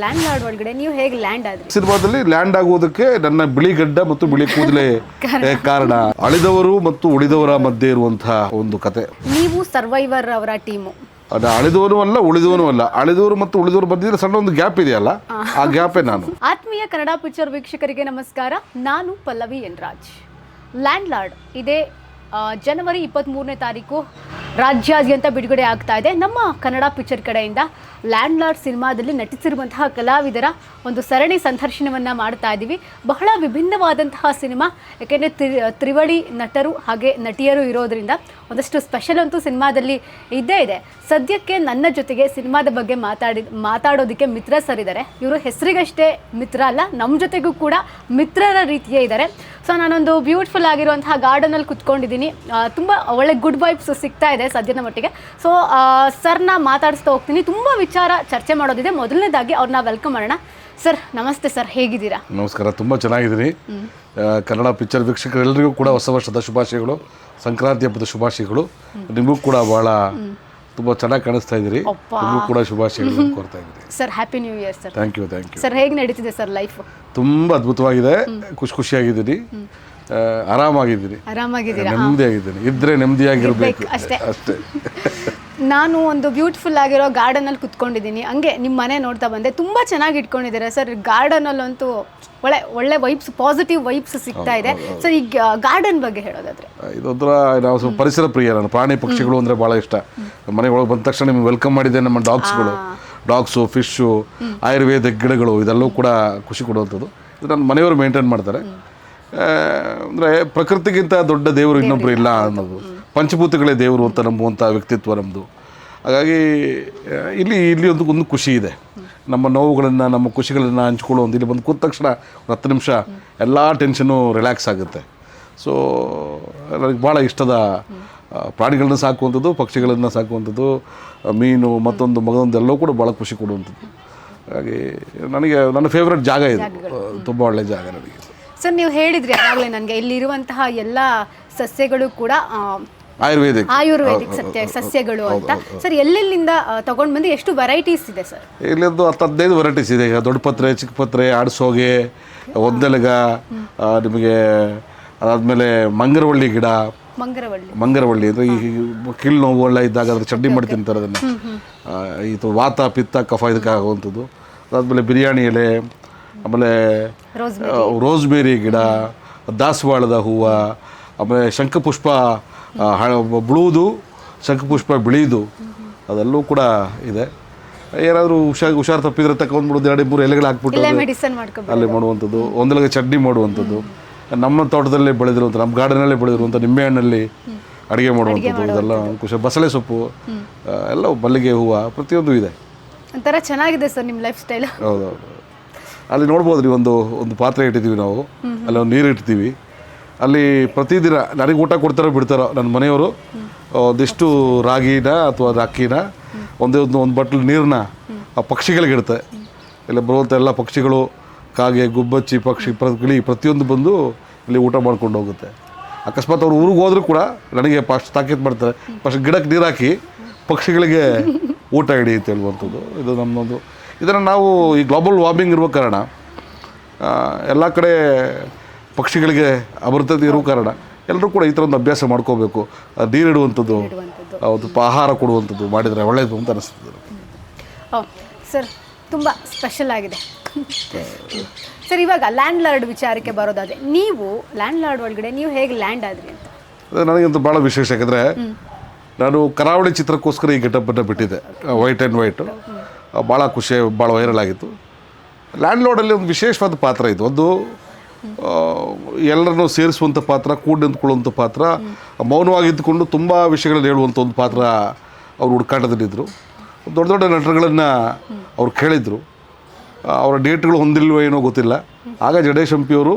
Land lord ಒಳಗಡೆ ನೀವು ಹೇಗೆ ಲ್ಯಾಂಡ್ ಆದ್ರಿ? ಸಿನಿಮಾದಲ್ಲಿ ಲ್ಯಾಂಡ್ ಆಗುವುದಕ್ಕೆ ನನ್ನ ಬಿಳಿ ಗಡ್ಡ ಮತ್ತು ಬಿಳಿ ಕೂದಲೇ ಕಾರಣ. ಅಳಿದವರು ಮತ್ತು ಉಳಿದವರ ಮಧ್ಯೆ ಇರುವಂತಹ ಒಂದು ಕತೆ. ನೀವು ಸರ್ವೈವರ್ ಅವರ ಟೀಮು. ಅಳಿದವನು ಅಲ್ಲ, ಉಳಿದವನು ಅಲ್ಲ. ಅಳಿದವರು ಮತ್ತು ಉಳಿದವರು ಮಧ್ಯೆ ಸಣ್ಣ ಒಂದು ಗ್ಯಾಪ್ ಇದೆಯಲ್ಲ, ಆ ಗ್ಯಾಪೇ ನಾನು. ಆತ್ಮೀಯ ಕನ್ನಡ ಪಿಕ್ಚರ್ ವೀಕ್ಷಕರಿಗೆ ನಮಸ್ಕಾರ. ನಾನು Pallavi N Raj. Land lord ಇದೇ ಜನವರಿ 23ನೇ ತಾರೀಕು ರಾಜ್ಯಾದ್ಯಂತ ಬಿಡುಗಡೆ ಆಗ್ತಾ ಇದೆ. ನಮ್ಮ ಕನ್ನಡ ಪಿಕ್ಚರ್ ಕಡೆಯಿಂದ ಲ್ಯಾಂಡ್ ಲಾರ್ಡ್ ಸಿನಿಮಾದಲ್ಲಿ ನಟಿಸಿರುವಂತಹ ಕಲಾವಿದರ ಒಂದು ಸರಣಿ ಸಂದರ್ಶನವನ್ನು ಮಾಡ್ತಾ ಇದ್ದೀವಿ. ಬಹಳ ವಿಭಿನ್ನವಾದಂತಹ ಸಿನಿಮಾ, ಯಾಕೆಂದರೆ ತ್ರಿವಳಿ ನಟರು ಹಾಗೆ ನಟಿಯರು ಇರೋದ್ರಿಂದ ಒಂದಷ್ಟು ಸ್ಪೆಷಲ್ ಅಂತೂ ಸಿನಿಮಾದಲ್ಲಿ ಇದ್ದೇ ಇದೆ. ಸದ್ಯಕ್ಕೆ ನನ್ನ ಜೊತೆಗೆ ಸಿನಿಮಾದ ಬಗ್ಗೆ ಮಾತಾಡೋದಕ್ಕೆ ಮಿತ್ರ ಸರ್ ಇದ್ದಾರೆ. ಇವರು ಹೆಸರಿಗಷ್ಟೇ ಮಿತ್ರ ಅಲ್ಲ, ನಮ್ಮ ಜೊತೆಗೂ ಕೂಡ ಮಿತ್ರರ ರೀತಿಯೇ ಇದ್ದಾರೆ. ಸೊ ನಾನೊಂದು ಬ್ಯೂಟಿಫುಲ್ ಆಗಿರುವಂತಹ ಗಾರ್ಡನಲ್ಲಿ ಕುತ್ಕೊಂಡಿದ್ದೀನಿ. ತುಂಬ ಒಳ್ಳೆ ಗುಡ್ ವೈಬ್ಸ್ ಸಿಗ್ತಾ ಇದೆ ಸದ್ಯದ ಮಟ್ಟಿಗೆ. ಸೊ ಸರ್ನ ಮಾತಾಡಿಸ್ತಾ ಹೋಗ್ತೀನಿ. ತುಂಬ ವಿಚಾರ ಚರ್ಚೆ ಮಾಡೋದಿದೆ. ಮೊದಲನೇದಾಗಿ ಅವ್ರನ್ನ ವೆಲ್ಕಮ್ ಮಾಡೋಣ. ಸರ್ ನಮಸ್ತೆ ಸರ್, ಹೇಗಿದ್ದೀರಾ? ನಮಸ್ಕಾರ, ತುಂಬ ಚೆನ್ನಾಗಿದ್ದೀನಿ. ಕನ್ನಡ ಪಿಕ್ಚರ್ ವೀಕ್ಷಕರೆಲ್ಲರಿಗೂ ಕೂಡ ಹೊಸ ವರ್ಷದ ಶುಭಾಶಯಗಳು, ಸಂಕ್ರಾಂತಿ ಹಬ್ಬದ ಶುಭಾಶಯಗಳು. ನಿಮಗೂ ಕೂಡ ಬಹಳ ತುಂಬ ಚೆನ್ನಾಗಿ ಕಾಣಿಸ್ತಾ ಇದ್ದೀರಿ. ನಿಮಗೂ ಕೂಡ ಶುಭಾಶಯಗಳು ಕೋರ್ತಾ ಇದ್ದೀರಿ. Sir happy new year sir. Thank you. Sir ಹೇಗೆ ನಡೀತಿದೆ ಸರ್ ಲೈಫ್? ತುಂಬ ಅದ್ಭುತವಾಗಿದೆ, ಖುಷಿಯಾಗಿದ್ದೀನಿ, ಆರಾಮಾಗಿದ್ದೀನಿ, ನೆಮ್ಮದಿಯಾಗಿದ್ದೀನಿ. ಇದ್ರೆ ನೆಮ್ಮದಿಯಾಗಿರ್ಬೇಕು ಅಷ್ಟೇ. ನಾನು ಒಂದು ಬ್ಯೂಟಿಫುಲ್ ಆಗಿರೋ ಗಾರ್ಡನಲ್ಲಿ ಕುತ್ಕೊಂಡಿದ್ದೀನಿ. ಹಂಗೆ ನಿಮ್ಮ ಮನೆ ನೋಡ್ತಾ ಬಂದೆ, ತುಂಬ ಚೆನ್ನಾಗಿ ಇಟ್ಕೊಂಡಿದ್ದಾರೆ ಸರ್. ಗಾರ್ಡನಲ್ಲಂತೂ ಒಳ್ಳೆ ವೈಬ್ಸ್, ಪಾಸಿಟಿವ್ ವೈಬ್ಸ್ ಸಿಗ್ತಾ ಇದೆ. ಸರ್ ಈ ಗಾರ್ಡನ್ ಬಗ್ಗೆ ಹೇಳೋದಾದ್ರೆ, ಇದೊಂಥರ ನಾವು ಸ್ವಲ್ಪ ಪರಿಸರ ಪ್ರಿಯ. ನಾನು ಪ್ರಾಣಿ ಪಕ್ಷಿಗಳು ಅಂದರೆ ಭಾಳ ಇಷ್ಟ. ಮನೆ ಒಳಗೆ ಬಂದ ತಕ್ಷಣ ನಿಮ್ಗೆ ವೆಲ್ಕಮ್ ಮಾಡಿದ್ದೆ. ನಮ್ಮ ಡಾಗ್ಸು, ಫಿಶ್ಶು, ಆಯುರ್ವೇದ ಗಿಡಗಳು, ಇದೆಲ್ಲವೂ ಕೂಡ ಖುಷಿ ಕೊಡುವಂಥದ್ದು. ಇದು ನನ್ನ ಮನೆಯವರು ಮೇಂಟೈನ್ ಮಾಡ್ತಾರೆ. ಅಂದರೆ ಪ್ರಕೃತಿಗಿಂತ ದೊಡ್ಡ ದೇವರು ಇನ್ನೊಬ್ಬರು ಇಲ್ಲ ಅನ್ನೋದು, ಪಂಚಭೂತಗಳೇ ದೇವರು ಅಂತ ನಂಬುವಂಥ ವ್ಯಕ್ತಿತ್ವ ನಮ್ಮದು. ಹಾಗಾಗಿ ಇಲ್ಲಿ ಒಂದು ಖುಷಿ ಇದೆ. ನಮ್ಮ ನೋವುಗಳನ್ನು, ನಮ್ಮ ಖುಷಿಗಳನ್ನು ಹಂಚ್ಕೊಳ್ಳೋ ಒಂದು ಇಲ್ಲಿ ಬಂದು ಕೂತ ತಕ್ಷಣ 10 ನಿಮಿಷ ಎಲ್ಲ ಟೆನ್ಷನ್ನು ರಿಲ್ಯಾಕ್ಸ್ ಆಗುತ್ತೆ. ಸೊ ನನಗೆ ಭಾಳ ಇಷ್ಟದ ಪ್ರಾಣಿಗಳನ್ನ ಸಾಕುವಂಥದ್ದು, ಪಕ್ಷಿಗಳನ್ನು ಸಾಕುವಂಥದ್ದು, ಮೀನು, ಮತ್ತೊಂದು ಮಗದೊಂದು ಎಲ್ಲವೂ ಕೂಡ ಭಾಳ ಖುಷಿ ಕೊಡುವಂಥದ್ದು. ಹಾಗಾಗಿ ನನಗೆ ನನ್ನ ಫೇವ್ರೆಟ್ ಜಾಗ ಇದು, ತುಂಬ ಒಳ್ಳೆಯ ಜಾಗ ನನಗೆ. ಸರ್ ನೀವು ಹೇಳಿದ್ರಿ ಅವಾಗಲೇ ನನಗೆ, ಇಲ್ಲಿರುವಂತಹ ಎಲ್ಲ ಸಸ್ಯಗಳು ಕೂಡ ಆಯುರ್ವೇದಿಕ್ ಸಸ್ಯಗಳು ಅಂತ. ಸರ್ ಎಲ್ಲೆಲ್ಲಿಂದ ತಗೊಂಡು ಬಂದು ಎಷ್ಟು ವೆರೈಟೀಸ್ ಇದೆ ಸರ್? ಇಲ್ಲೊಂದು 10-15 ವೆರೈಟೀಸ್ ಇದೆ. ಈಗ ದೊಡ್ಡ ಪತ್ರೆ, ಚಿಕ್ಕ ಪತ್ರೆ, ಆಡ್ಸೋಗೆ, ಒಂದೆಲಗ, ನಿಮಗೆ ಅದಾದಮೇಲೆ ಮಂಗರವಳ್ಳಿ ಗಿಡ. ಮಂಗರವಳ್ಳಿ ಅಂದರೆ ಈ ಕೀಳು ನೋವು ಎಲ್ಲ ಇದ್ದಾಗ ಅದ್ರ ಚಟ್ನಿ ಮಾಡಿ ತಿಂತಾರೆ. ಅದನ್ನು ಇದು ವಾತ, ಪಿತ್ತ, ಕಫ ಇದಕ್ಕೆ ಆಗುವಂಥದ್ದು. ಅದಾದಮೇಲೆ ಬಿರಿಯಾನಿ ಎಲೆ, ಆಮೇಲೆ ರೋಸ್ಬೇರಿ ಗಿಡ, ದಾಸವಾಳದ ಹೂವು, ಆಮೇಲೆ ಶಂಖಪುಷ್ಪ ಬಿಳುವುದು, ಶಂಖಪುಷ್ಪ ಬಿಳಿದು, ಅದೆಲ್ಲವೂ ಕೂಡ ಇದೆ. ಏನಾದರೂ ಹುಷಾರು ತಪ್ಪಿದ್ರೆ ತಗೊಂಡ್ಬಿಡೋದು, 2-3 ಎಲೆಗಳು ಹಾಕ್ಬಿಟ್ಟು ಅಲ್ಲಿ ಮಾಡುವಂಥದ್ದು. ಒಂದೆಲಗ ಚಟ್ನಿ ಮಾಡುವಂಥದ್ದು. ನಮ್ಮ ತೋಟದಲ್ಲೇ ಬೆಳೆದಿರುವಂಥ, ನಮ್ಮ ಗಾರ್ಡನಲ್ಲೇ ಬೆಳೆದಿರುವಂಥ ನಿಂಬೆಹಣ್ಣಲ್ಲಿ ಅಡುಗೆ ಮಾಡುವಂಥದ್ದು. ಇದೆಲ್ಲ ಖುಷಿ. ಬಸಳೆ ಸೊಪ್ಪು ಎಲ್ಲ, ಮಲ್ಲಿಗೆ ಹೂವು, ಪ್ರತಿಯೊಂದು ಇದೆ. ಒಂಥರ ಚೆನ್ನಾಗಿದೆ ಸರ್ ನಿಮ್ಮ ಲೈಫ್ ಸ್ಟೈಲ್. ಹೌದೌದು. ಅಲ್ಲಿ ನೋಡ್ಬೋದು ರೀ, ಒಂದು ಪಾತ್ರೆ ಇಟ್ಟಿದ್ದೀವಿ ನಾವು, ಅಲ್ಲಿ ಒಂದು ನೀರು ಇಡ್ತೀವಿ. ಅಲ್ಲಿ ಪ್ರತಿದಿನ ನನಗೆ ಊಟ ಕೊಡ್ತಾರೋ ಬಿಡ್ತಾರೋ ನನ್ನ ಮನೆಯವರು ಒಂದಿಷ್ಟು ರಾಗಿನ ಅಥವಾ ಅಕ್ಕಿನ, ಒಂದು ಬಟ್ಲು ನೀರನ್ನ ಆ ಪಕ್ಷಿಗಳಿಗೆ ಇಡುತ್ತೆ. ಇಲ್ಲ ಬರುವಂಥ ಎಲ್ಲ ಪಕ್ಷಿಗಳು, ಕಾಗೆ, ಗುಬ್ಬಚ್ಚಿ, ಪಕ್ಷಿ, ಗಿಳಿ ಪ್ರತಿಯೊಂದು ಬಂದು ಇಲ್ಲಿ ಊಟ ಮಾಡ್ಕೊಂಡು ಹೋಗುತ್ತೆ. ಅಕಸ್ಮಾತ್ ಅವ್ರು ಊರಿಗೆ ಹೋದರೂ ಕೂಡ ನನಗೆ ಫಸ್ಟ್ ತಾಕೀತು ಮಾಡ್ತಾರೆ, ಫಸ್ಟ್ ಗಿಡಕ್ಕೆ ನೀರು ಹಾಕಿ ಪಕ್ಷಿಗಳಿಗೆ ಊಟ ಇಡಿ ಅಂತ ಹೇಳುವಂಥದ್ದು. ಇದು ನಮ್ಮದೊಂದು. ಇದನ್ನು ನಾವು ಈ ಗ್ಲೋಬಲ್ ವಾರ್ಮಿಂಗ್ ಇರುವ ಕಾರಣ, ಎಲ್ಲ ಕಡೆ ಪಕ್ಷಿಗಳಿಗೆ ಅಮೃತತೆ ಇರುವ ಕಾರಣ ಎಲ್ಲರೂ ಕೂಡ ಈ ಥರ ಒಂದು ಅಭ್ಯಾಸ ಮಾಡ್ಕೋಬೇಕು. ನೀರಿಡುವಂಥದ್ದು, ಆಹಾರ ಕೊಡುವಂಥದ್ದು ಮಾಡಿದರೆ ಒಳ್ಳೆಯದು ಅಂತ ಅನಿಸ್ತದೆ. ಸರ್ ತುಂಬ ಸ್ಪೆಷಲ್ ಆಗಿದೆ ಸರ್. ಇವಾಗ ಲ್ಯಾಂಡ್ ಲಾರ್ಡ್ ವಿಚಾರಕ್ಕೆ ಬರೋದಾದರೆ, ನೀವು ಲ್ಯಾಂಡ್ ಲಾರ್ಡ್ ಒಳಗಡೆ ನೀವು ಹೇಗೆ ಲ್ಯಾಂಡ್ ಆದ್ರಿ ಅಂತ? ನನಗಂತೂ ಭಾಳ ವಿಶೇಷ. ಯಾಕಂದರೆ ನಾನು ಕರಾವಳಿ ಚಿತ್ರಕ್ಕೋಸ್ಕರ ಈ ಗೆಟಪ್ಪನ್ನು ಬಿಟ್ಟಿದ್ದೆ, ವೈಟ್ ಆ್ಯಂಡ್ ವೈಟು. ಭಾಳ ಖುಷಿ, ಭಾಳ ವೈರಲ್ ಆಗಿತ್ತು. ಲ್ಯಾಂಡ್ ಲಾರ್ಡಲ್ಲಿ ಒಂದು ವಿಶೇಷವಾದ ಪಾತ್ರ ಇದು. ಒಂದು ಎಲ್ಲರನ್ನೂ ಸೇರಿಸುವಂಥ ಪಾತ್ರ, ಕೂಡಿ ನಿಂತ್ಕೊಳ್ಳುವಂಥ ಪಾತ್ರ, ಮೌನವಾಗಿದ್ದುಕೊಂಡು ತುಂಬ ವಿಷಯಗಳನ್ನು ಹೇಳುವಂಥ ಒಂದು ಪಾತ್ರ ಅವರು ಹುಡುಕಾಟದಲ್ಲಿದ್ದರು. ದೊಡ್ಡ ದೊಡ್ಡ ನಟರುಗಳನ್ನು ಅವ್ರು ಕೇಳಿದರು. ಅವರ ಡೇಟ್ಗಳು ಹೊಂದಿಲ್ವೋ ಏನೋ ಗೊತ್ತಿಲ್ಲ. ಆಗ ಜಡೇಶ್ ಹಂಪಿಯವರು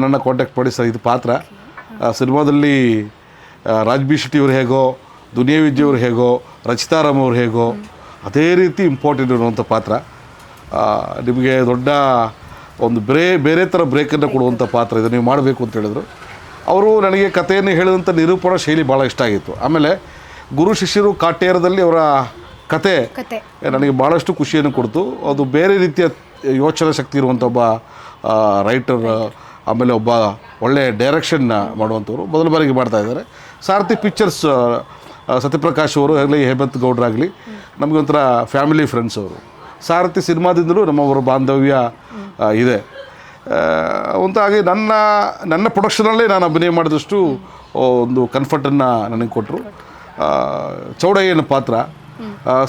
ನನ್ನ ಕಾಂಟ್ಯಾಕ್ಟ್ ಮಾಡಿ, ಸರ್ ಇದು ಪಾತ್ರ ಸಿನಿಮಾದಲ್ಲಿ ರಾಜ್ ಬಿ ಶೆಟ್ಟಿಯವರು ಹೇಗೋ, ದುನಿಯಾ ವಿಜಯವರು ಹೇಗೋ, ರಚಿತಾರಾಮ್ ಅವರು ಹೇಗೋ, ಅದೇ ರೀತಿ ಇಂಪಾರ್ಟೆಂಟ್ ಇರುವಂಥ ಪಾತ್ರ. ನಿಮಗೆ ದೊಡ್ಡ ಒಂದು ಬೇರೆ ಥರ ಬ್ರೇಕನ್ನು ಕೊಡುವಂಥ ಪಾತ್ರ ಇದು, ನೀವು ಮಾಡಬೇಕು ಅಂತ ಹೇಳಿದ್ರು. ಅವರು ನನಗೆ ಕಥೆಯನ್ನು ಹೇಳಿದಂಥ ನಿರೂಪಣಾ ಶೈಲಿ ಭಾಳ ಇಷ್ಟ ಆಗಿತ್ತು. ಆಮೇಲೆ ಗುರು ಶಿಷ್ಯರು ಕಾಟೇರದಲ್ಲಿ ಅವರ ಕತೆ ಕತೆ ನನಗೆ ಭಾಳಷ್ಟು ಖುಷಿಯನ್ನು ಕೊಡ್ತು. ಅದು ಬೇರೆ ರೀತಿಯ ಯೋಚನಾ ಶಕ್ತಿ ಇರುವಂಥ ಒಬ್ಬ ರೈಟರ್, ಆಮೇಲೆ ಒಬ್ಬ ಒಳ್ಳೆಯ ಡೈರೆಕ್ಷನ್ನ ಮಾಡುವಂಥವ್ರು ಮೊದಲ ಬಾರಿಗೆ ಮಾಡ್ತಾ ಇದ್ದಾರೆ. ಸಾರಥಿ ಪಿಕ್ಚರ್ಸ್ ಸತ್ಯಪ್ರಕಾಶ್ ಅವರು ಆಗಲಿ, ಹೇಮಂತ್ ಗೌಡ್ರಾಗಲಿ ನಮಗೆ ಒಂಥರ ಫ್ಯಾಮಿಲಿ ಫ್ರೆಂಡ್ಸ್ ಅವರು. ಸಾರಥಿ ಸಿನಿಮಾದಿಂದಲೂ ನಮ್ಮವರ ಬಾಂಧವ್ಯ ಇದೆ. ಹಾಗೆ ನನ್ನ ಪ್ರೊಡಕ್ಷನಲ್ಲೇ ನಾನು ಅಭಿನಯ ಮಾಡಿದಷ್ಟು ಒಂದು ಕನ್ಫರ್ಟನ್ನು ನನಗೆ ಕೊಟ್ಟರು. ಚೌಡಯ್ಯನ ಪಾತ್ರ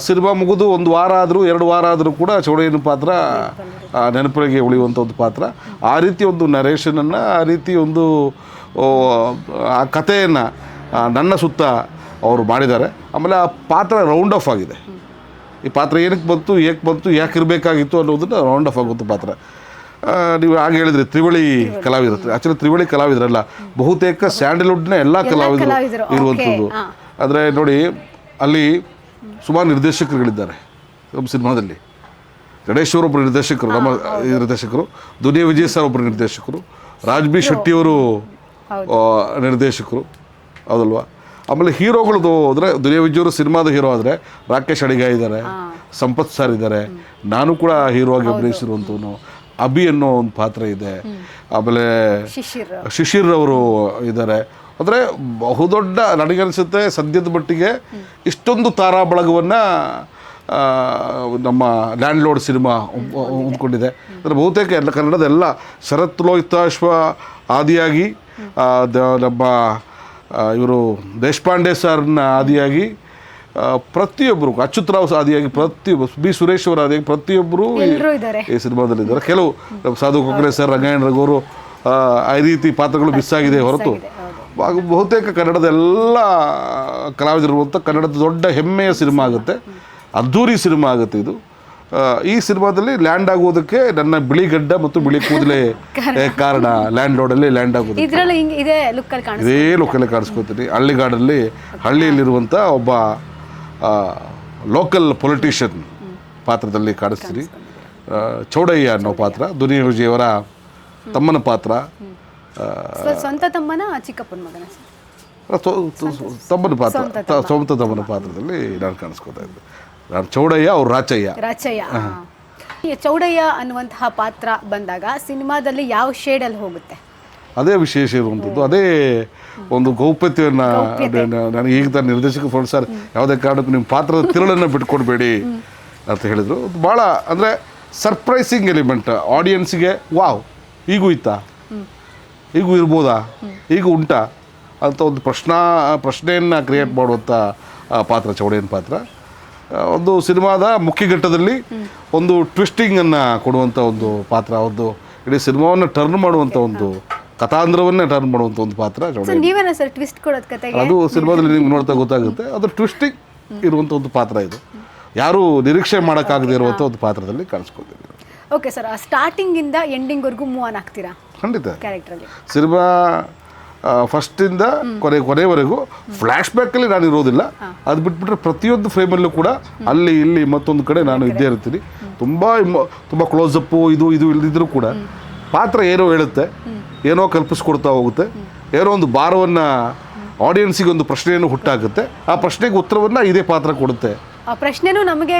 ಸಿನಿಮಾ ಮುಗಿದು 1 ವಾರ ಆದರೂ 2 ವಾರ ಆದರೂ ಕೂಡ ಚೌಡಯ್ಯನ ಪಾತ್ರ ನೆನಪಿಗೆ ಉಳಿಯುವಂಥ ಒಂದು ಪಾತ್ರ. ಆ ರೀತಿ ಒಂದು ನರೇಷನನ್ನು, ಆ ರೀತಿ ಒಂದು ಆ ಕಥೆಯನ್ನು ನನ್ನ ಸುತ್ತ ಅವರು ಮಾಡಿದ್ದಾರೆ. ಆಮೇಲೆ ಆ ಪಾತ್ರ ರೌಂಡ್ ಆಫ್ ಆಗಿದೆ. ಈ ಪಾತ್ರ ಏನಕ್ಕೆ ಬಂತು, ಯಾಕೆ ಇರಬೇಕಾಗಿತ್ತು ಅನ್ನೋದನ್ನು ರೌಂಡ್ ಆಫ್ ಆಗುವಂಥ ಪಾತ್ರ. ನೀವು ಹಾಗೆ ಹೇಳಿದ್ರಿ ತ್ರಿವಳಿ ಕಲಾವಿದರು. ಆ್ಯಕ್ಚುಲಿ ತ್ರಿವಳಿ ಕಲಾವಿದರಲ್ಲ, ಬಹುತೇಕ ಸ್ಯಾಂಡಲ್ವುಡ್ನ ಎಲ್ಲ ಕಲಾವಿದರು ಇರುವಂಥದ್ದು. ಅಂದರೆ ನೋಡಿ, ಅಲ್ಲಿ ಸುಮಾರು ನಿರ್ದೇಶಕರುಗಳಿದ್ದಾರೆ ನಮ್ಮ ಸಿನಿಮಾದಲ್ಲಿ. ಗಣೇಶ್ ಅವರೊಬ್ಬರು ನಿರ್ದೇಶಕರು, ನಮ್ಮ ನಿರ್ದೇಶಕರು. ದುನಿಯಾ ವಿಜಯ್ ಸರ್ ಒಬ್ಬರು ನಿರ್ದೇಶಕರು. ರಾಜ್ ಬಿ ಶೆಟ್ಟಿಯವರು ನಿರ್ದೇಶಕರು, ಹೌದಲ್ವಾ? ಆಮೇಲೆ ಹೀರೋಗಳದು ಅಂದರೆ ದುನಿಯಾ ವಿಜಯ್ ಅವರು ಸಿನಿಮಾದ ಹೀರೋ ಆದರೆ ರಾಕೇಶ್ ಅಡಿಗ ಇದ್ದಾರೆ, ಸಂಪತ್ ಸರ್ ಇದ್ದಾರೆ, ನಾನು ಕೂಡ ಹೀರೋ ಆಗಿ ಅಭಿನಯಿಸಿರುವಂಥವನು. ಅಭಿ ಅನ್ನೋ ಒಂದು ಪಾತ್ರ ಇದೆ. ಆಮೇಲೆ ಶಿಶಿರ್ ಅವರು ಇದ್ದಾರೆ. ಅಂದರೆ ಬಹುದೊಡ್ಡ, ನನಗನ್ಸುತ್ತೆ ಸದ್ಯದ ಮಟ್ಟಿಗೆ ಇಷ್ಟೊಂದು ತಾರಾ ಬಳಗವನ್ನು ನಮ್ಮ ಲ್ಯಾಂಡ್ಲೋಡ್ ಸಿನಿಮಾ ಹೊಂದ್ಕೊಂಡಿದೆ. ಅಂದರೆ ಬಹುತೇಕ ಎಲ್ಲ ಕನ್ನಡದ ಎಲ್ಲ ಶರತ್ ಲೋಹಿತಾಶ್ವ ಆದಿಯಾಗಿ, ನಮ್ಮ ಇವರು ದೇಶಪಾಂಡೆ ಸರ್ನ ಆದಿಯಾಗಿ, ಪ್ರತಿಯೊಬ್ಬರು ಅಚ್ಯುತರಾವ್ ಆದಿಯಾಗಿ, ಬಿ ಸುರೇಶ್ ಅವರ ಆದಿಯಾಗಿ ಪ್ರತಿಯೊಬ್ಬರು ಈ ಸಿನಿಮಾದಲ್ಲಿದ್ದಾರೆ. ಕೆಲವು ನಮ್ಮ ಸಾಧು ಕೊಕ್ಕರೆ ಸರ್, ರಂಗಾಯಣ ರಘುವರು ಆ ರೀತಿ ಪಾತ್ರಗಳು ಮಿಸ್ ಆಗಿದೆ ಹೊರತು ಬಹುತೇಕ ಕನ್ನಡದ ಎಲ್ಲ ಕಲಾವಿದರಿರುವಂಥ ಕನ್ನಡದ ದೊಡ್ಡ ಹೆಮ್ಮೆಯ ಸಿನಿಮಾ ಆಗುತ್ತೆ, ಅದ್ಧೂರಿ ಸಿನಿಮಾ ಆಗುತ್ತೆ ಇದು. ಈ ಸಿನಿಮಾದಲ್ಲಿ ಲ್ಯಾಂಡ್ ಆಗೋದಕ್ಕೆ ನನ್ನ ಬಿಳಿ ಗಡ್ಡ ಮತ್ತು ಬಿಳಿ ಕೂದಲೇ ಕಾರಣ. ಲ್ಯಾಂಡ್ ರೋಡಲ್ಲಿ ಲ್ಯಾಂಡ್ ಆಗೋದು ಇದೇ ಲುಕ್ಕಲ್ಲಿ ಕಾಣಿಸ್ಕೊತೀನಿ. ಹಳ್ಳಿಯಲ್ಲಿರುವಂಥ ಒಬ್ಬ ಲೋಕಲ್ ಪೊಲಿಟಿಷಿಯನ್ ಪಾತ್ರದಲ್ಲಿ ಕಾಣಿಸ್ತೀನಿ. ಚೌಡಯ್ಯ ಅನ್ನೋ ಪಾತ್ರ, ದುನಿಯಾ ವಿಜಯವರ ತಮ್ಮನ ಪಾತ್ರ. ಸ್ವಂತ ತಮ್ಮನ ಚಿಕ್ಕಪ್ಪನ ಮಗನ ತಮ್ಮನ ಪಾತ್ರ, ಸ್ವಂತ ತಮ್ಮನ ಪಾತ್ರದಲ್ಲಿ ನಾನು ಕಾಣಿಸ್ಕೊತಾ ಇದ್ದೆ. ನಾನು ಚೌಡಯ್ಯ, ಅವ್ರು ರಾಚಯ್ಯ. ಚೌಡಯ್ಯ ಅನ್ನುವಂತಹ ಪಾತ್ರ ಬಂದಾಗ ಸಿನಿಮಾದಲ್ಲಿ ಯಾವ ಶೇಡಲ್ಲಿ ಹೋಗುತ್ತೆ? ಅದೇ ವಿಶೇಷ ಇರುವಂಥದ್ದು, ಅದೇ ಒಂದು ಗೌಪ್ಯತೆಯನ್ನು ನನಗೆ ಈಗ ತಾನು ನಿರ್ದೇಶಕ ಫೋನ್ ಸರ್ ಯಾವುದೇ ಕಾರಣಕ್ಕೂ ನಿಮ್ಮ ಪಾತ್ರದ ತಿರುಳನ್ನು ಬಿಟ್ಕೊಡ್ಬೇಡಿ ಅಂತ ಹೇಳಿದರು. ಭಾಳ ಅಂದರೆ ಸರ್ಪ್ರೈಸಿಂಗ್ ಎಲಿಮೆಂಟ್ ಆಡಿಯನ್ಸಿಗೆ. ವಾವ್, ಈಗೂ ಇತ್ತಾ, ಈಗೂ ಇರ್ಬೋದಾ, ಈಗೂ ಉಂಟಾ ಅಂತ ಒಂದು ಪ್ರಶ್ನೆಯನ್ನು ಕ್ರಿಯೇಟ್ ಮಾಡುವಂಥ ಪಾತ್ರ ಚೌಡಯ್ಯನ ಪಾತ್ರ. ಒಂದು ಸಿನಿಮಾದ ಮುಖ್ಯಘಟ್ಟದಲ್ಲಿ ಒಂದು ಟ್ವಿಸ್ಟಿಂಗನ್ನು ಕೊಡುವಂಥ ಒಂದು ಪಾತ್ರ, ಒಂದು ಇಡೀ ಸಿನಿಮಾವನ್ನು ಟರ್ನ್ ಮಾಡುವಂಥ ಒಂದು ಕಥಾಂಧ್ರವನ್ನೇ ಟರ್ನ್ ಮಾಡುವಂಥ ಒಂದು ಪಾತ್ರ ಚೌಡಯ್ಯ. ಅದು ಸಿನಿಮಾದಲ್ಲಿ ನಿಮ್ಗೆ ನೋಡ್ತಾ ಗೊತ್ತಾಗುತ್ತೆ. ಅದು ಟ್ವಿಸ್ಟಿಂಗ್ ಇರುವಂಥ ಒಂದು ಪಾತ್ರ ಇದು. ಯಾರೂ ನಿರೀಕ್ಷೆ ಮಾಡೋಕ್ಕಾಗದೇ ಇರುವಂಥ ಒಂದು ಪಾತ್ರದಲ್ಲಿ ಕಾಣಿಸ್ಕೊಳ್ತೀವಿ. ಓಕೆ ಸರ್, ಸ್ಟಾರ್ಟಿಂಗಿಂದ ಎಂಡಿಂಗ್ವರೆಗೂ ಮೂವ್ ಆನ್ ಆಗ್ತೀರಾ? ಖಂಡಿತ. ಕ್ಯಾರೆಕ್ಟ್ರಲ್ಲಿ ಸಿನಿಮಾ ಫಸ್ಟಿಂದ ಕೊನೆವರೆಗೂ ಫ್ಲ್ಯಾಶ್ ಬ್ಯಾಕಲ್ಲಿ ನಾನು ಇರೋದಿಲ್ಲ. ಅದು ಬಿಟ್ಬಿಟ್ರೆ ಪ್ರತಿಯೊಂದು ಫ್ರೇಮಲ್ಲೂ ಕೂಡ ಅಲ್ಲಿ ಇಲ್ಲಿ ಮತ್ತೊಂದು ಕಡೆ ನಾನು ಇದ್ದೇ ಇರ್ತೀನಿ. ತುಂಬ ಕ್ಲೋಸಪ್ಪು ಇದು ಇಲ್ಲದಿದ್ದರೂ ಕೂಡ ಪಾತ್ರ ಏನೋ ಹೇಳುತ್ತೆ, ಏನೋ ಕಲ್ಪಿಸ್ಕೊಡ್ತಾ ಹೋಗುತ್ತೆ, ಏನೋ ಒಂದು ಭಾರವನ್ನು ಆಡಿಯನ್ಸಿಗೆ ಒಂದು ಪ್ರಶ್ನೆಯನ್ನು ಹುಟ್ಟಾಗುತ್ತೆ. ಆ ಪ್ರಶ್ನೆಗೆ ಉತ್ತರವನ್ನು ಇದೇ ಪಾತ್ರ ಕೊಡುತ್ತೆ. ಆ ಪ್ರಶ್ನೆನೂ ನಮಗೆ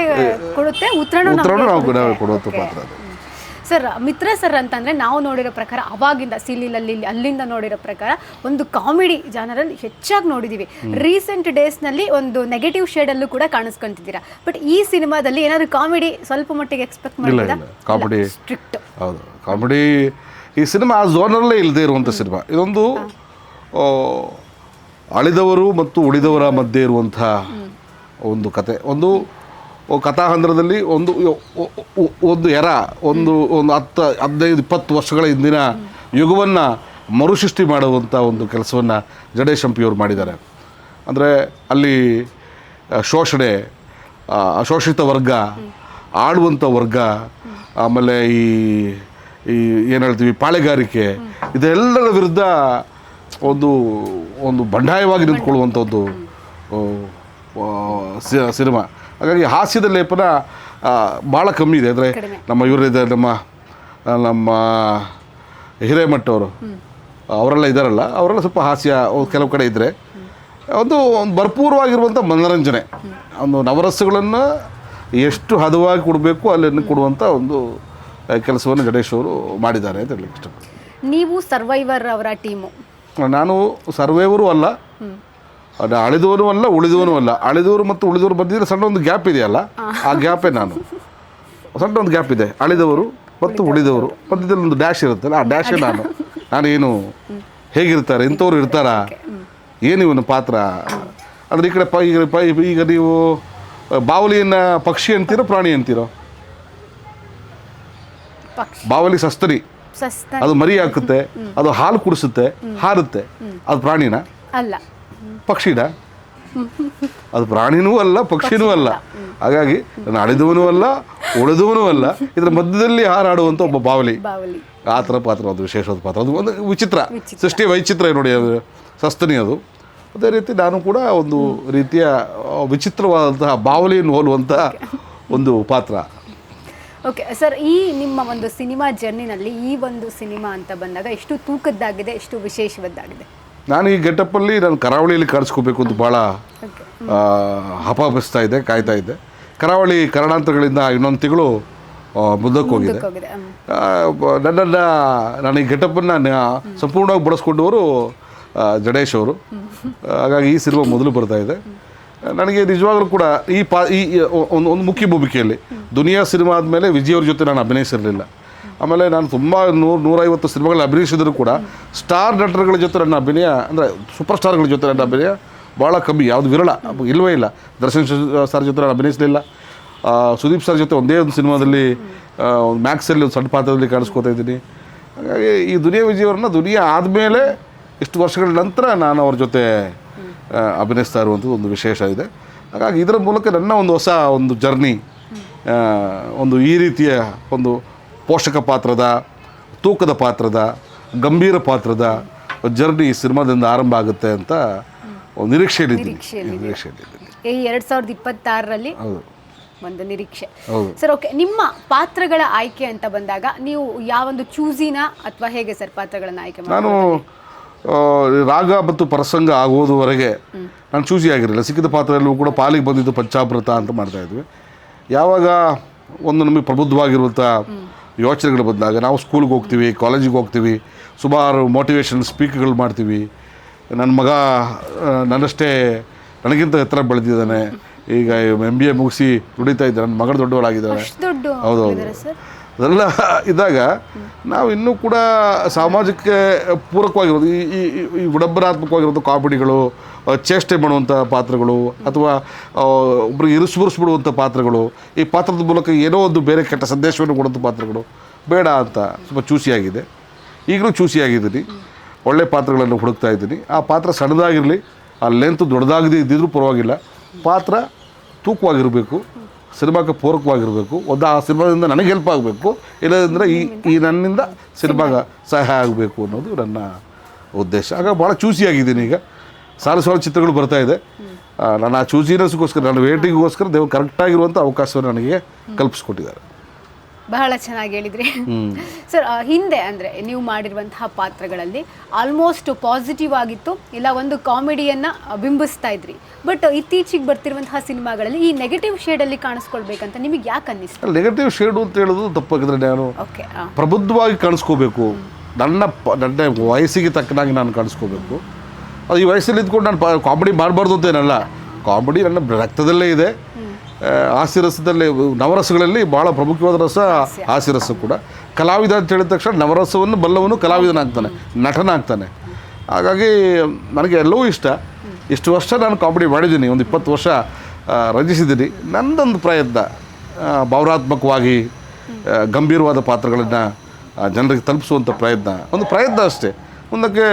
ಕೊಡುತ್ತೆ, ಉತ್ತರನೂ ನಾವು ಕೊಡುವಂಥ ಪಾತ್ರ ಅದು. ಸರ್, ಮಿತ್ರ ಸರ್ ಅಂತಂದರೆ ನಾವು ನೋಡಿರೋ ಪ್ರಕಾರ ಅವಾಗಿಂದ ಸೀಲಿಲಲ್ಲಿ ಅಲ್ಲಿಂದ ನೋಡಿರೋ ಪ್ರಕಾರ ಒಂದು ಕಾಮಿಡಿ ಜಾನರಲ್ಲಿ ಹೆಚ್ಚಾಗಿ ನೋಡಿದ್ದೀವಿ. ರೀಸೆಂಟ್ ಡೇಸ್ನಲ್ಲಿ ಒಂದು ನೆಗೆಟಿವ್ ಶೇಡಲ್ಲೂ ಕೂಡ ಕಾಣಿಸ್ಕೊಂತಿದ್ದೀರಾ. ಬಟ್ ಈ ಸಿನಿಮಾದಲ್ಲಿ ಏನಾದರೂ ಕಾಮಿಡಿ ಸ್ವಲ್ಪ ಮಟ್ಟಿಗೆ ಎಕ್ಸ್ಪೆಕ್ಟ್ ಮಾಡಿಲ್ಲ? Comedy strict. ಹೌದು, ಕಾಮಿಡಿ ಈ ಸಿನಿಮಾ ಆ ಝೋನಲ್ಲೇ ಇಲ್ಲದೆ ಇರುವಂಥ ಸಿನಿಮಾ. ಇದೊಂದು ಅಳಿದವರು ಮತ್ತು ಉಳಿದವರ ಮಧ್ಯೆ ಇರುವಂಥ ಒಂದು ಕತೆ. ಒಂದು ಕಥಾಹಂದ್ರದಲ್ಲಿ ಒಂದು ಎರ ಒಂದು 10, 15, 20 ವರ್ಷಗಳ ಹಿಂದಿನ ಯುಗವನ್ನು ಮರುಸೃಷ್ಟಿ ಮಾಡುವಂಥ ಒಂದು ಕೆಲಸವನ್ನು ಜಡೇಶ್ ಹಂಪಿಯವರು ಮಾಡಿದ್ದಾರೆ. ಅಂದರೆ ಅಲ್ಲಿ ಶೋಷಣೆ, ಅಶೋಷಿತ ವರ್ಗ, ಆಳುವಂಥ ವರ್ಗ, ಆಮೇಲೆ ಈ ಏನು ಹೇಳ್ತೀವಿ ಪಾಳೆಗಾರಿಕೆ, ಇದೆಲ್ಲರ ವಿರುದ್ಧ ಒಂದು ಬಂಡಾಯವಾಗಿ ನಿಂತ್ಕೊಳ್ಳುವಂಥ ಒಂದು ಸಿನಿಮಾ. ಹಾಗಾಗಿ ಹಾಸ್ಯದ ಲೇಪನ ಭಾಳ ಕಮ್ಮಿ ಇದೆ. ಅಂದರೆ ನಮ್ಮ ಇವರಿದೆ, ನಮ್ಮ ಹಿರೇಮಠ ಅವರು, ಅವರೆಲ್ಲ ಇದ್ದಾರಲ್ಲ, ಅವರೆಲ್ಲ ಸ್ವಲ್ಪ ಹಾಸ್ಯ ಕೆಲವು ಕಡೆ ಇದ್ದರೆ, ಒಂದು ಭರ್ಪೂರವಾಗಿರುವಂಥ ಮನೋರಂಜನೆ, ಒಂದು ನವರಸಗಳನ್ನು ಎಷ್ಟು ಹದವಾಗಿ ಕೊಡಬೇಕು ಅಲ್ಲಿ ಕೊಡುವಂಥ ಒಂದು ಕೆಲಸವನ್ನು ಜಡೇಶ್ ಅವರು ಮಾಡಿದ್ದಾರೆ ಅಂತ ಹೇಳಲಿಕ್ಕೆ ಇಷ್ಟಪಡ್ತೀನಿ. ನೀವು ಸರ್ವೈವರ್ ಅವರ ಟೀಮು. ನಾನು ಸರ್ವೇವರು ಅಲ್ಲ, ಅಳಿದವನು ಅಲ್ಲ, ಉಳಿದವನು ಅಲ್ಲ. ಅಳಿದವರು ಮತ್ತು ಉಳಿದವರು ಬಂದಿದ್ರೆ ಸಣ್ಣ ಒಂದು ಗ್ಯಾಪ್ ಇದೆಯಲ್ಲ, ಆ ಗ್ಯಾಪೇ ನಾನು. ಸಣ್ಣ ಒಂದು ಗ್ಯಾಪ್ ಇದೆ, ಅಳಿದವರು ಮತ್ತು ಉಳಿದವರು ಮಧ್ಯದಲ್ಲಿ ಒಂದು ಡ್ಯಾಶ್ ಇರುತ್ತಲ್ಲ, ಆ ಡ್ಯಾಶೇ ನಾನೇನು ಹೇಗಿರ್ತಾರೆ, ಇಂಥವ್ರು ಇರ್ತಾರಾ, ಏನು ಇವನ ಪಾತ್ರ ಅಂದರೆ ಈ ಕಡೆ ಈಗ ನೀವು ಬಾವಲಿಯನ್ನು ಪಕ್ಷಿ ಅಂತೀರೋ ಪ್ರಾಣಿ ಅಂತೀರೋ? ಬಾವಲಿ ಸಸ್ತನಿ, ಅದು ಮರಿ ಹಾಕುತ್ತೆ, ಅದು ಹಾಲು ಕುಡಿಸುತ್ತೆ, ಹಾರುತ್ತೆ, ಅದು ಪ್ರಾಣಿನ ಅಲ್ಲ, ಪಕ್ಷಿನ? ಅದು ಪ್ರಾಣಿನೂ ಅಲ್ಲ, ಪಕ್ಷಿನೂ ಅಲ್ಲ. ಹಾಗಾಗಿ ನಾನು ಅಳಿದವನೂ ಅಲ್ಲ, ಉಳಿದವನೂ ಅಲ್ಲ, ಇದರ ಮಧ್ಯದಲ್ಲಿ ಹಾರಾಡುವಂಥ ಒಬ್ಬ ಬಾವಲಿ. ಆ ಥರ ಪಾತ್ರ, ಅದು ವಿಶೇಷವಾದ ಪಾತ್ರ, ಅದು ಒಂದು ವಿಚಿತ್ರ, ಸೃಷ್ಟಿ ವೈಚಿತ್ರ ನೋಡಿ, ಅದು ಸಸ್ತನಿ. ಅದು ಅದೇ ರೀತಿ ನಾನು ಕೂಡ ಒಂದು ರೀತಿಯ ವಿಚಿತ್ರವಾದಂತಹ ಬಾವಲಿಯನ್ನು ಹೋಲುವಂಥ ಒಂದು ಪಾತ್ರ. ಓಕೆ ಸರ್, ಈ ನಿಮ್ಮ ಒಂದು ಸಿನಿಮಾ ಜರ್ನಿನಲ್ಲಿ ಈ ಒಂದು ಸಿನಿಮಾ ಅಂತ ಬಂದಾಗ ಎಷ್ಟು ತೂಕದ್ದಾಗಿದೆ, ಎಷ್ಟು ವಿಶೇಷವಾದ್ದಾಗಿದೆ? ನಾನು ಈ ಗೆಟಪ್ಪಲ್ಲಿ ನಾನು ಕರಾವಳಿಯಲ್ಲಿ ಕಾಣಿಸ್ಕೋಬೇಕು ಅಂತ ಭಾಳ ಹಪಾಪಿಸ್ತಾ ಇದ್ದೆ, ಕಾಯ್ತಾ ಇದ್ದೆ. ಕರಾವಳಿ ಕರ್ಣಾಂತರಗಳಿಂದ ಇನ್ನೊಂದು ತಿಂಗಳು ಮುಂದಕ್ಕೆ ಹೋಗಿದೆ. ನಾನು ಈ ಗೆಟಪ್ಪನ್ನು ಸಂಪೂರ್ಣವಾಗಿ ಬಳಸ್ಕೊಂಡವರು ಜಡೇಶ್ ಅವರು. ಹಾಗಾಗಿ ಈ ಸಿನಿಮಾ ಮೊದಲು ಬರ್ತಾ ಇದೆ. ನನಗೆ ನಿಜವಾಗ್ಲೂ ಕೂಡ ಈ ಒಂದು ಮುಖ್ಯ ಭೂಮಿಕೆಯಲ್ಲಿ ದುನಿಯಾ ಸಿನಿಮಾ ಆದಮೇಲೆ ವಿಜಯ್ ಅವ್ರ ಜೊತೆ ನಾನು ಅಭಿನಯಿಸಿರಲಿಲ್ಲ. ಆಮೇಲೆ ನಾನು ತುಂಬ 150 ಸಿನಿಮಾಗಳು ಅಭಿನಯಿಸಿದ್ರು ಕೂಡ ಸ್ಟಾರ್ ನಟರುಗಳ ಜೊತೆ ನನ್ನ ಅಭಿನಯ, ಅಂದರೆ ಸೂಪರ್ ಸ್ಟಾರ್ಗಳ ಜೊತೆ ನನ್ನ ಅಭಿನಯ ಭಾಳ ಕಮ್ಮಿ, ಯಾವುದು ವಿರಳ, ಇಲ್ಲವೇ ಇಲ್ಲ. ದರ್ಶನ್ ಸರ್ ಜೊತೆ ನಾನು ಅಭಿನಯಿಸಲಿಲ್ಲ. ಸುದೀಪ್ ಸರ್ ಜೊತೆ ಒಂದೇ ಒಂದು ಸಿನಿಮಾದಲ್ಲಿ ಮ್ಯಾಕ್ಸಲ್ಲಿ ಒಂದು ಸಣ್ಣ ಪಾತ್ರದಲ್ಲಿ ಕಾಣಿಸ್ಕೋತಾ ಇದ್ದೀನಿ. ಹಾಗಾಗಿ ಈ ದುನಿಯಾ ವಿಜಯ್ ಅವ್ರನ್ನ ದುನಿಯಾ ಆದಮೇಲೆ ಇಷ್ಟು ವರ್ಷಗಳ ನಂತರ ನಾನು ಅವ್ರ ಜೊತೆ ಅಭಿನಯಿಸ್ತಾ ಇರುವಂಥದ್ದು ಒಂದು ವಿಶೇಷ ಇದೆ. ಹಾಗಾಗಿ ಇದರ ಮೂಲಕ ನನ್ನ ಒಂದು ಹೊಸ ಒಂದು ಜರ್ನಿ, ಒಂದು ಈ ರೀತಿಯ ಒಂದು ಪೋಷಕ ಪಾತ್ರದ, ತೂಕದ ಪಾತ್ರದ, ಗಂಭೀರ ಪಾತ್ರದ ಜರ್ನಿ ಈ ಸಿನಿಮಾದಿಂದ ಆರಂಭ ಆಗುತ್ತೆ ಅಂತ ಒಂದು ನಿರೀಕ್ಷೆಯಲ್ಲಿದ್ದೀನಿ. ಈ 2026ರಲ್ಲಿ ಒಂದು ನಿರೀಕ್ಷೆ. ಸರ್ ಓಕೆ, ನಿಮ್ಮ ಪಾತ್ರಗಳ ಆಯ್ಕೆ ಅಂತ ಬಂದಾಗ ನೀವು ಯಾವೊಂದು ಚೂಸಿನ ಅಥವಾ ಹೇಗೆ ಸರ್ ಪಾತ್ರಗಳನ್ನು ಆಯ್ಕೆ ಮಾಡಿ? ನಾನು ರಾಗ ಮತ್ತು ಪ್ರಸಂಗ ಆಗೋದುವರೆಗೆ ನಾನು ಚೂಸಿ ಆಗಿರಲಿಲ್ಲ. ಸಿಕ್ಕಿದ ಪಾತ್ರದಲ್ಲೂ ಕೂಡ ಪಾಲಿಗೆ ಬಂದಿದ್ದು ಪಂಚಾಮೃತ ಅಂತ ಮಾಡ್ತಾಯಿದ್ವಿ. ಯಾವಾಗ ಒಂದು ನಮಗೆ ಪ್ರಬುದ್ಧವಾಗಿರುವಂಥ ಯೋಚನೆಗಳು ಬಂದಾಗ ನಾವು ಸ್ಕೂಲ್ಗೆ ಹೋಗ್ತೀವಿ, ಕಾಲೇಜಿಗೆ ಹೋಗ್ತೀವಿ, ಸುಮಾರು ಮೋಟಿವೇಶನ್ ಸ್ಪೀಕ್ಗಳು ಮಾಡ್ತೀವಿ. ನನ್ನ ಮಗ ನನ್ನಷ್ಟೇ ನನಗಿಂತ ಎತ್ತರ ಬೆಳೆದಿದ್ದಾನೆ, ಈಗ MBA ಮುಗಿಸಿ ದುಡಿತಾ ಇದ್ದಾರೆ, ನನ್ನ ಮಗಳು ದೊಡ್ಡವಳಾಗಿದ್ದಾಳೆ. ಹೌದೌದು. ಅದೆಲ್ಲ ಇದ್ದಾಗ ನಾವು ಇನ್ನೂ ಕೂಡ ಸಮಾಜಕ್ಕೆ ಪೂರಕವಾಗಿರೋದು ಈ ವಿಡಂಬನಾತ್ಮಕವಾಗಿರೋದು ಕಾಮಿಡಿಗಳು, ಚೇಷ್ಟೆ ಮಾಡುವಂಥ ಪಾತ್ರಗಳು, ಅಥವಾ ಒಬ್ರಿಗೆ ಇರಿಸ್ಬಿಡಿಸ್ಬಿಡುವಂಥ ಪಾತ್ರಗಳು, ಈ ಪಾತ್ರದ ಮೂಲಕ ಏನೋ ಒಂದು ಬೇರೆ ಕೆಟ್ಟ ಸಂದೇಶವನ್ನು ಕೊಡುವಂಥ ಪಾತ್ರಗಳು ಬೇಡ ಅಂತ ಸ್ವಲ್ಪ ಚೂಸಿಯಾಗಿದೆ. ಈಗಲೂ ಚೂಸಿಯಾಗಿದ್ದೀನಿ, ಒಳ್ಳೆ ಪಾತ್ರಗಳನ್ನು ಹುಡುಕ್ತಾ ಇದ್ದೀನಿ. ಆ ಪಾತ್ರ ಸಣ್ಣದಾಗಿರಲಿ, ಆ ಲೆಂತ್ ದೊಡ್ಡದಾಗದೇ ಇದ್ದಿದ್ರೂ ಪರವಾಗಿಲ್ಲ, ಪಾತ್ರ ತೂಕವಾಗಿರಬೇಕು, ಸಿನಿಮಾಕ್ಕೆ ಪೂರಕವಾಗಿರಬೇಕು. ಒಂದು ಆ ಸಿನಿಮಾದಿಂದ ನನಗೆ ಹೆಲ್ಪ್ ಆಗಬೇಕು, ಇಲ್ಲದಂದರೆ ಈ ನನ್ನಿಂದ ಸಿನಿಮಾಗೆ ಸಹಾಯ ಆಗಬೇಕು ಅನ್ನೋದು ನನ್ನ ಉದ್ದೇಶ. ಆಗ ಭಾಳ ಚೂಸಿಯಾಗಿದ್ದೀನಿ. ಈಗ ಸಾಲು ಚಿತ್ರಗಳು ಬರ್ತಾ ಇದೆ. ನಾನು ಆ ಚೂಸಿನೆಸ್ಗೋಸ್ಕರ, ನನ್ನ ವೇಟಿಗೋಸ್ಕರ ದೇವರು ಕರೆಕ್ಟಾಗಿರುವಂಥ ಅವಕಾಶವನ್ನು ನನಗೆ ಕಲ್ಪಿಸ್ಕೊಟ್ಟಿದ್ದಾರೆ. ಬಹಳ ಚೆನ್ನಾಗಿ ಹೇಳಿದ್ರಿ ಸರ್. ಹಿಂದೆ ಅಂದರೆ ನೀವು ಮಾಡಿರುವಂತಹ ಪಾತ್ರಗಳಲ್ಲಿ ಆಲ್ಮೋಸ್ಟ್ ಪಾಸಿಟಿವ್ ಆಗಿತ್ತು, ಇಲ್ಲ ಒಂದು ಕಾಮಿಡಿಯನ್ನು ಬಿಂಬಿಸ್ತಾ ಇದ್ರಿ. ಬಟ್ ಇತ್ತೀಚೆಗೆ ಬರ್ತಿರುವಂತಹ ಸಿನಿಮಾಗಳಲ್ಲಿ ಈ ನೆಗೆಟಿವ್ ಶೇಡಲ್ಲಿ ಕಾಣಿಸ್ಕೊಳ್ಬೇಕಂತ ನಿಮಗೆ ಯಾಕೆ ಅನ್ನಿಸ್ತು? ನೆಗೆಟಿವ್ ಶೇಡು ಅಂತ ಹೇಳೋದು ತಪ್ಪಾಗಿದ್ರೆ, ನಾನು ಪ್ರಬುದ್ಧವಾಗಿ ಕಾಣಿಸ್ಕೋಬೇಕು, ನನ್ನ ವಯಸ್ಸಿಗೆ ತಕ್ಕನಾಗಿ ನಾನು ಕಾಣಿಸ್ಕೋಬೇಕು. ಅದು ಈ ವಯಸ್ಸಲ್ಲಿ ಇದ್ಕೊಂಡು ನಾನು ಕಾಮಿಡಿ ಮಾಡಬಾರ್ದು ಅಂತೇನಲ್ಲ. ಕಾಮಿಡಿ ನನ್ನ ರಕ್ತದಲ್ಲೇ ಇದೆ. ಹಾಸ್ಯರಸದಲ್ಲಿ, ನವರಸಗಳಲ್ಲಿ ಭಾಳ ಪ್ರಮುಖವಾದ ರಸ ಹಾಸ್ಯರಸ ಕೂಡ. ಕಲಾವಿದ ಅಂತ ಹೇಳಿದ ತಕ್ಷಣ ನವರಸವನ್ನು ಬಲ್ಲವನು ಕಲಾವಿದನಾಗ್ತಾನೆ, ನಟನಾಗ್ತಾನೆ. ಹಾಗಾಗಿ ನನಗೆ ಎಲ್ಲವೂ ಇಷ್ಟ. ಇಷ್ಟು ವರ್ಷ ನಾನು ಕಾಮಿಡಿ ಮಾಡಿದ್ದೀನಿ, ಒಂದು 20 ವರ್ಷ ರಂಜಿಸಿದ್ದೀನಿ. ನನ್ನದೊಂದು ಪ್ರಯತ್ನ ಭಾವನಾತ್ಮಕವಾಗಿ ಗಂಭೀರವಾದ ಪಾತ್ರಗಳನ್ನು ಜನರಿಗೆ ತಲುಪಿಸುವಂಥ ಒಂದು ಪ್ರಯತ್ನ ಅಷ್ಟೇ. ಮುಂದಕ್ಕೆ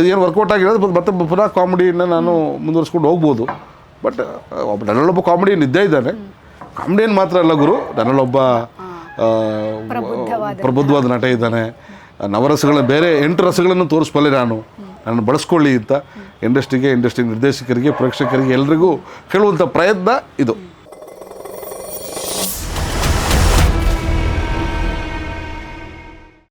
ಏನು ವರ್ಕೌಟ್ ಆಗಿರೋದು ಮತ್ತೆ ಪುನಃ ಕಾಮಿಡಿಯನ್ನು ನಾನು ಮುಂದುವರಿಸ್ಕೊಂಡು ಹೋಗ್ಬೋದು. ಬಟ್ ನನ್ನಲ್ಲೊಬ್ಬ ಕಾಮಿಡಿಯನ್ ಇದ್ದೇ ಇದ್ದಾನೆ. ಕಾಮಿಡಿಯನ್ ಮಾತ್ರ ಅಲ್ಲ ಗುರು, ನನ್ನಲ್ಲೊಬ್ಬ ಪ್ರಬುದ್ಧವಾದ ನಟ ಇದ್ದಾನೆ. ನವರಸಗಳ ಬೇರೆ 8 ರಸಗಳನ್ನು ತೋರಿಸ್ಬಲ್ಲೆ ನಾನು ಬಳಸ್ಕೊಳ್ಳಿ ಅಂತ ಇಂಡಸ್ಟ್ರಿ ನಿರ್ದೇಶಕರಿಗೆ, ಪ್ರೇಕ್ಷಕರಿಗೆ ಎಲ್ರಿಗೂ ಹೇಳುವಂಥ ಪ್ರಯತ್ನ ಇದು.